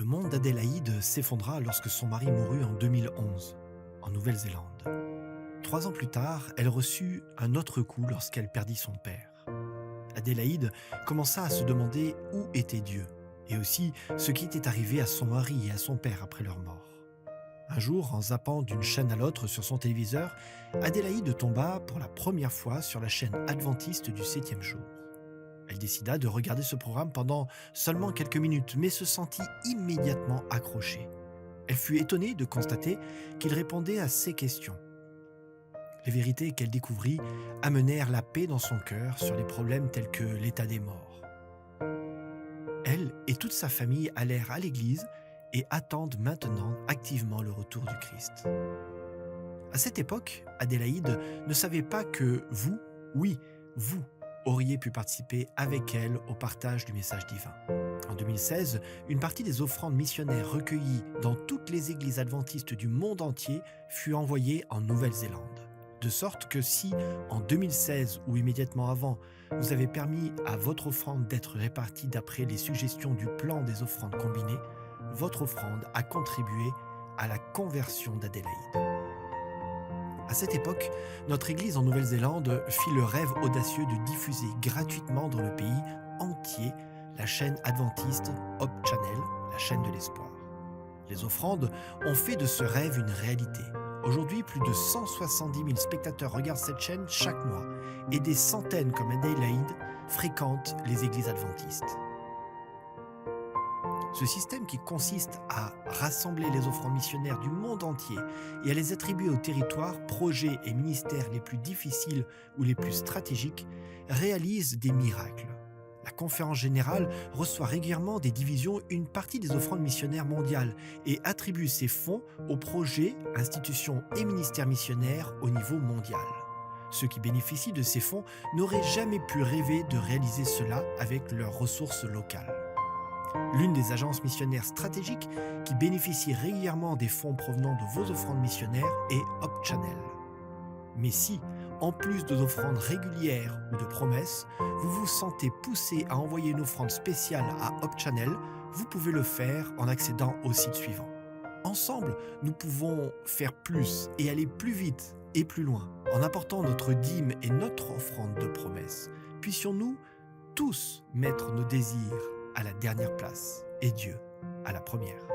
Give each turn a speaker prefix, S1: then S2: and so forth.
S1: Le monde d'Adélaïde s'effondra lorsque son mari mourut en 2011, en Nouvelle-Zélande. 3 ans plus tard, elle reçut un autre coup lorsqu'elle perdit son père. Adélaïde commença à se demander où était Dieu, et aussi ce qui était arrivé à son mari et à son père après leur mort. Un jour, en zappant d'une chaîne à l'autre sur son téléviseur, Adélaïde tomba pour la première fois sur la chaîne adventiste du 7e jour. Elle décida de regarder ce programme pendant seulement quelques minutes, mais se sentit immédiatement accrochée. Elle fut étonnée de constater qu'il répondait à ses questions. Les vérités qu'elle découvrit amenèrent la paix dans son cœur sur les problèmes tels que l'état des morts. Elle et toute sa famille allèrent à l'église et attendent maintenant activement le retour du Christ. À cette époque, Adélaïde ne savait pas que vous, oui, vous, auriez pu participer avec elle au partage du message divin. En 2016, une partie des offrandes missionnaires recueillies dans toutes les églises adventistes du monde entier fut envoyée en Nouvelle-Zélande. De sorte que si, en 2016 ou immédiatement avant, vous avez permis à votre offrande d'être répartie d'après les suggestions du plan des offrandes combinées, votre offrande a contribué à la conversion d'Adélaïde. À cette époque, notre Église en Nouvelle-Zélande fit le rêve audacieux de diffuser gratuitement dans le pays entier la chaîne adventiste Hope Channel, la chaîne de l'espoir. Les offrandes ont fait de ce rêve une réalité. Aujourd'hui, plus de 170 000 spectateurs regardent cette chaîne chaque mois et des centaines comme Adélaïde fréquentent les églises adventistes. Ce système qui consiste à rassembler les offrandes missionnaires du monde entier et à les attribuer aux territoires, projets et ministères les plus difficiles ou les plus stratégiques réalise des miracles. La conférence générale reçoit régulièrement des divisions une partie des offrandes missionnaires mondiales et attribue ces fonds aux projets, institutions et ministères missionnaires au niveau mondial. Ceux qui bénéficient de ces fonds n'auraient jamais pu rêver de réaliser cela avec leurs ressources locales. L'une des agences missionnaires stratégiques qui bénéficie régulièrement des fonds provenant de vos offrandes missionnaires est Hope Channel. Mais si, en plus d'offrandes régulières ou de promesses, vous vous sentez poussé à envoyer une offrande spéciale à Hope Channel, vous pouvez le faire en accédant au site suivant. Ensemble, nous pouvons faire plus et aller plus vite et plus loin. En apportant notre dîme et notre offrande de promesses, puissions-nous tous mettre nos désirs à la dernière place et Dieu à la première.